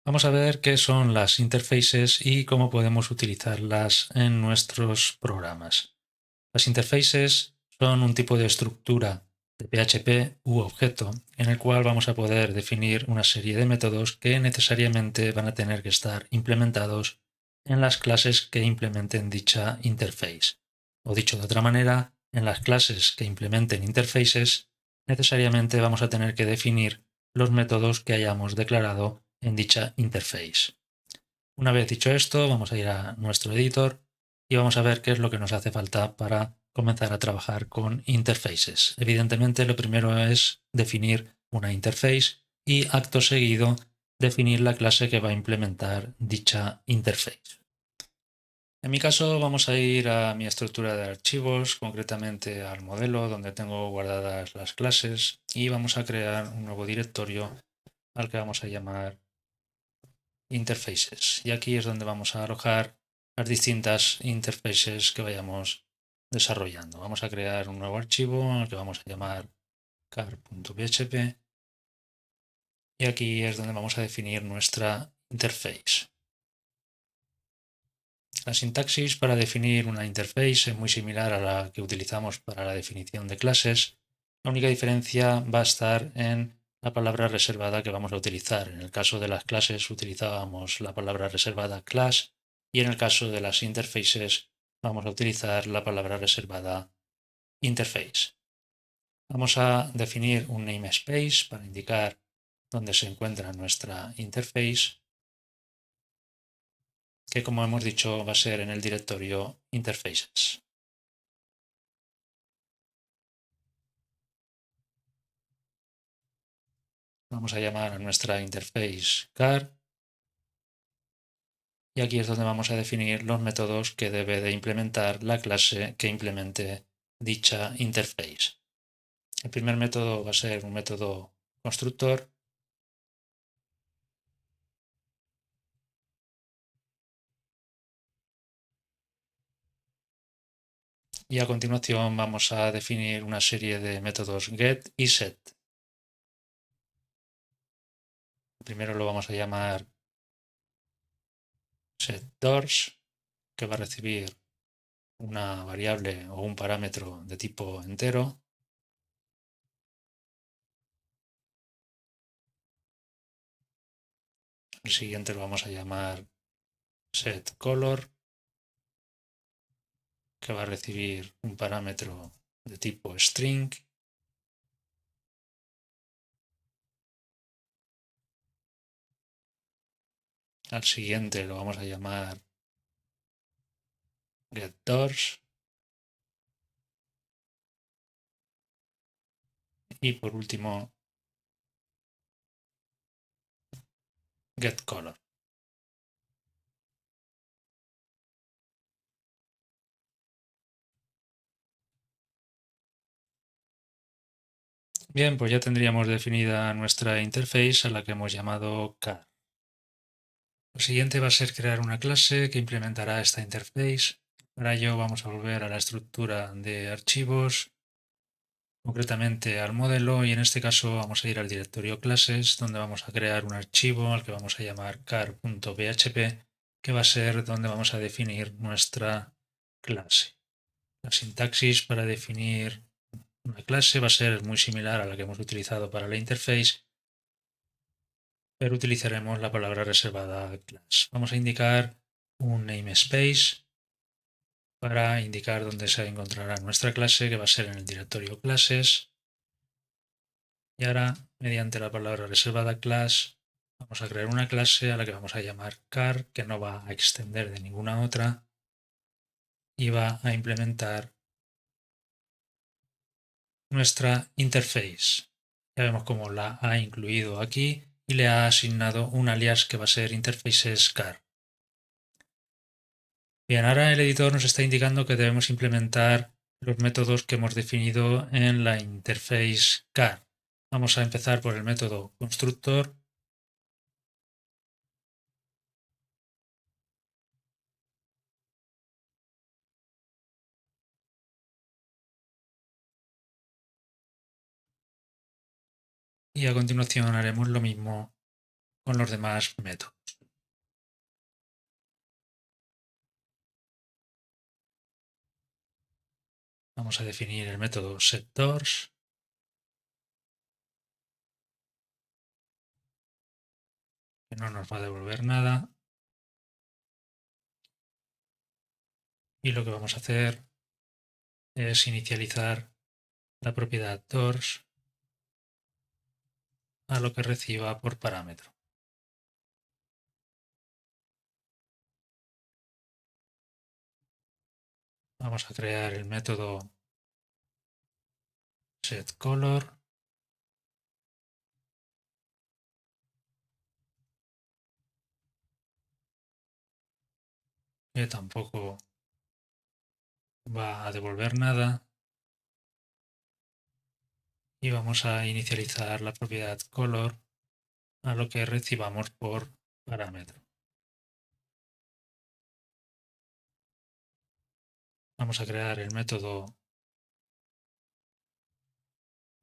Vamos a ver qué son las interfaces y cómo podemos utilizarlas en nuestros programas. Las interfaces son un tipo de estructura de PHP u objeto en el cual vamos a poder definir una serie de métodos que necesariamente van a tener que estar implementados en las clases que implementen dicha interface. O dicho de otra manera, en las clases que implementen interfaces, necesariamente vamos a tener que definir los métodos que hayamos declarado en dicha interface. Una vez dicho esto, vamos a ir a nuestro editor y vamos a ver qué es lo que nos hace falta para comenzar a trabajar con interfaces. Evidentemente, lo primero es definir una interface y acto seguido definir la clase que va a implementar dicha interface. En mi caso vamos a ir a mi estructura de archivos, concretamente al modelo donde tengo guardadas las clases y vamos a crear un nuevo directorio al que vamos a llamar interfaces. Y aquí es donde vamos a alojar las distintas interfaces que vayamos desarrollando. Vamos a crear un nuevo archivo al que vamos a llamar car.php y aquí es donde vamos a definir nuestra interface. La sintaxis para definir una interface es muy similar a la que utilizamos para la definición de clases. La única diferencia va a estar en la palabra reservada que vamos a utilizar. En el caso de las clases utilizábamos la palabra reservada class y en el caso de las interfaces vamos a utilizar la palabra reservada interface. Vamos a definir un namespace para indicar dónde se encuentra nuestra interface, que como hemos dicho va a ser en el directorio interfaces. Vamos a llamar a nuestra interface car y aquí es donde vamos a definir los métodos que debe de implementar la clase que implemente dicha interface. El primer método va a ser un método constructor y a continuación vamos a definir una serie de métodos get y set. Primero lo vamos a llamar setDoors, que va a recibir una variable o un parámetro de tipo entero. El siguiente lo vamos a llamar setColor, que va a recibir un parámetro de tipo string. Al siguiente lo vamos a llamar getDoors. Y por último, getColor. Bien, pues ya tendríamos definida nuestra interface a la que hemos llamado car. Lo siguiente va a ser crear una clase que implementará esta interface. Para ello vamos a volver a la estructura de archivos, concretamente al modelo, y en este caso vamos a ir al directorio clases, donde vamos a crear un archivo al que vamos a llamar car.php, que va a ser donde vamos a definir nuestra clase. La sintaxis para definir una clase va a ser muy similar a la que hemos utilizado para la interface, pero utilizaremos la palabra reservada class. Vamos a indicar un namespace para indicar dónde se encontrará nuestra clase, que va a ser en el directorio clases. Y ahora, mediante la palabra reservada class, vamos a crear una clase a la que vamos a llamar car, que no va a extender de ninguna otra y va a implementar nuestra interface. Ya vemos cómo la ha incluido aquí y le ha asignado un alias que va a ser interfaces_car. Bien, ahora el editor nos está indicando que debemos implementar los métodos que hemos definido en la interface car. Vamos a empezar por el método constructor. Y a continuación haremos lo mismo con los demás métodos. Vamos a definir el método setDoors. Que no nos va a devolver nada. Y lo que vamos a hacer es inicializar la propiedad doors a lo que reciba por parámetro. Vamos a crear el método setColor, que tampoco va a devolver nada. Y vamos a inicializar la propiedad color a lo que recibamos por parámetro. Vamos a crear el método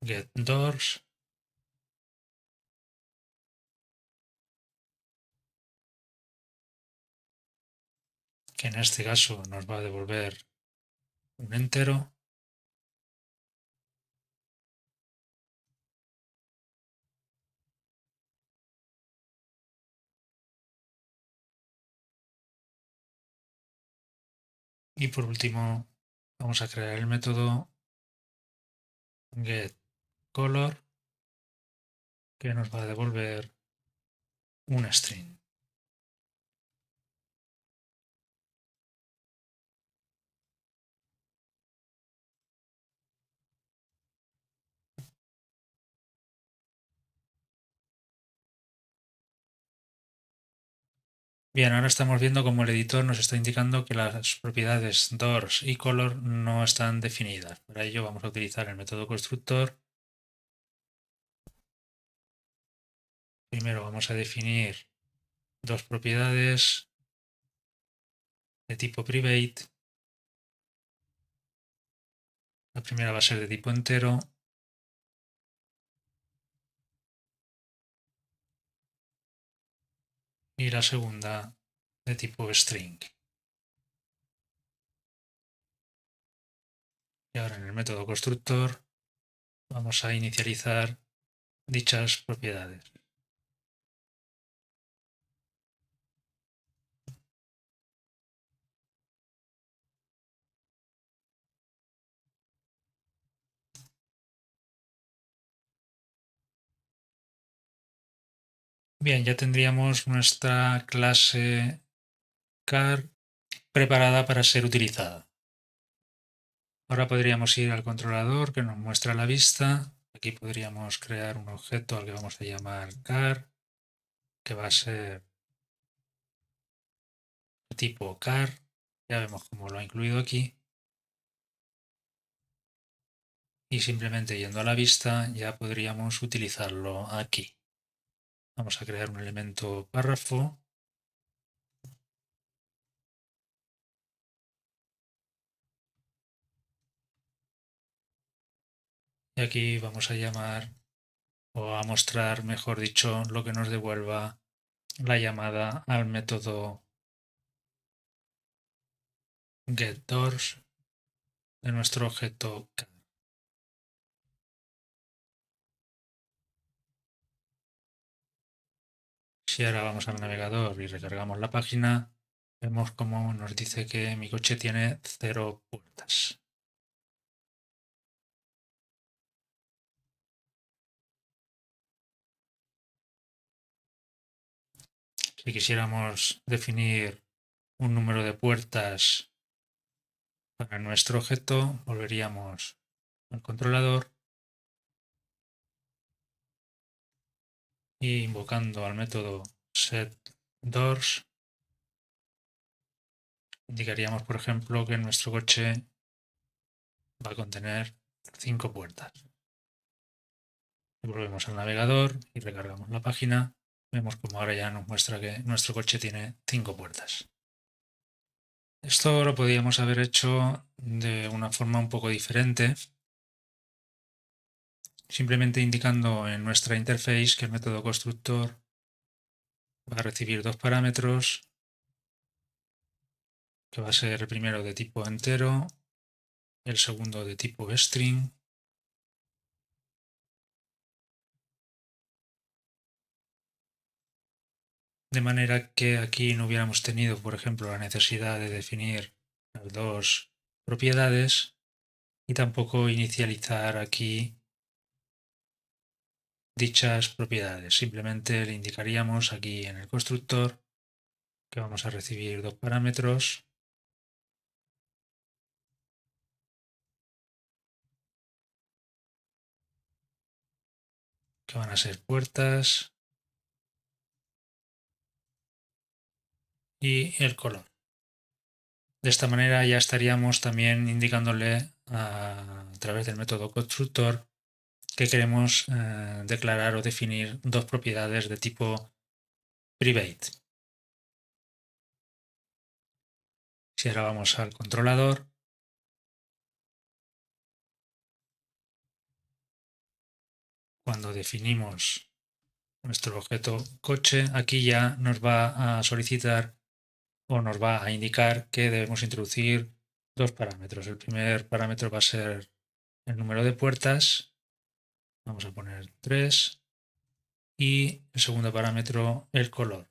getDoors, que en este caso nos va a devolver un entero. Y por último vamos a crear el método getColor, que nos va a devolver un string. Bien, ahora estamos viendo cómo el editor nos está indicando que las propiedades doors y color no están definidas. Para ello vamos a utilizar el método constructor. Primero vamos a definir dos propiedades de tipo private. La primera va a ser de tipo entero y la segunda de tipo string. Y ahora en el método constructor vamos a inicializar dichas propiedades. Bien, ya tendríamos nuestra clase car preparada para ser utilizada. Ahora podríamos ir al controlador que nos muestra la vista. Aquí podríamos crear un objeto al que vamos a llamar car, que va a ser de tipo car. Ya vemos cómo lo ha incluido aquí. Y simplemente yendo a la vista ya podríamos utilizarlo aquí. Vamos a crear un elemento párrafo. Y aquí vamos a llamar, o a mostrar, mejor dicho, lo que nos devuelva la llamada al método getDoors de nuestro objeto car. Si ahora vamos al navegador y recargamos la página, vemos cómo nos dice que mi coche tiene 0 puertas. Si quisiéramos definir un número de puertas para nuestro objeto, volveríamos al controlador y invocando al método setDoors indicaríamos, por ejemplo, que nuestro coche va a contener 5 puertas. Volvemos al navegador y recargamos la página. Vemos como ahora ya nos muestra que nuestro coche tiene 5 puertas. Esto lo podríamos haber hecho de una forma un poco diferente, simplemente indicando en nuestra interface que el método constructor va a recibir dos parámetros, que va a ser el primero de tipo entero el segundo de tipo string. De manera que aquí no hubiéramos tenido, por ejemplo, la necesidad de definir las dos propiedades y tampoco inicializar aquí dichas propiedades. Simplemente le indicaríamos aquí en el constructor que vamos a recibir dos parámetros que van a ser puertas y el color. De esta manera ya estaríamos también indicándole a través del método constructor que queremos declarar o definir dos propiedades de tipo private. Si ahora vamos al controlador, cuando definimos nuestro objeto coche, aquí ya nos va a solicitar o nos va a indicar que debemos introducir dos parámetros. El primer parámetro va a ser el número de puertas, vamos a poner 3, y el segundo parámetro el color.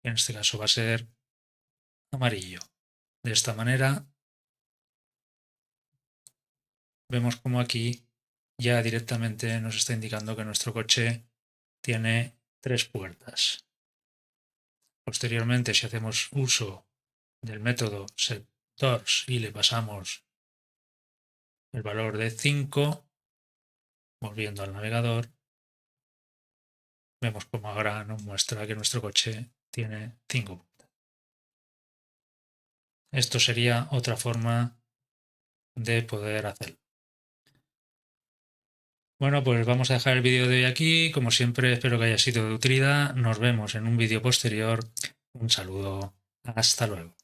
En este caso va a ser amarillo. De esta manera vemos como aquí ya directamente nos está indicando que nuestro coche tiene 3 puertas. Posteriormente, si hacemos uso del método setDoors y le pasamos el valor de 5, volviendo al navegador, vemos como ahora nos muestra que nuestro coche tiene 5 puertas. Esto sería otra forma de poder hacerlo. Bueno, pues vamos a dejar el vídeo de hoy aquí. Como siempre, espero que haya sido de utilidad. Nos vemos en un vídeo posterior. Un saludo. Hasta luego.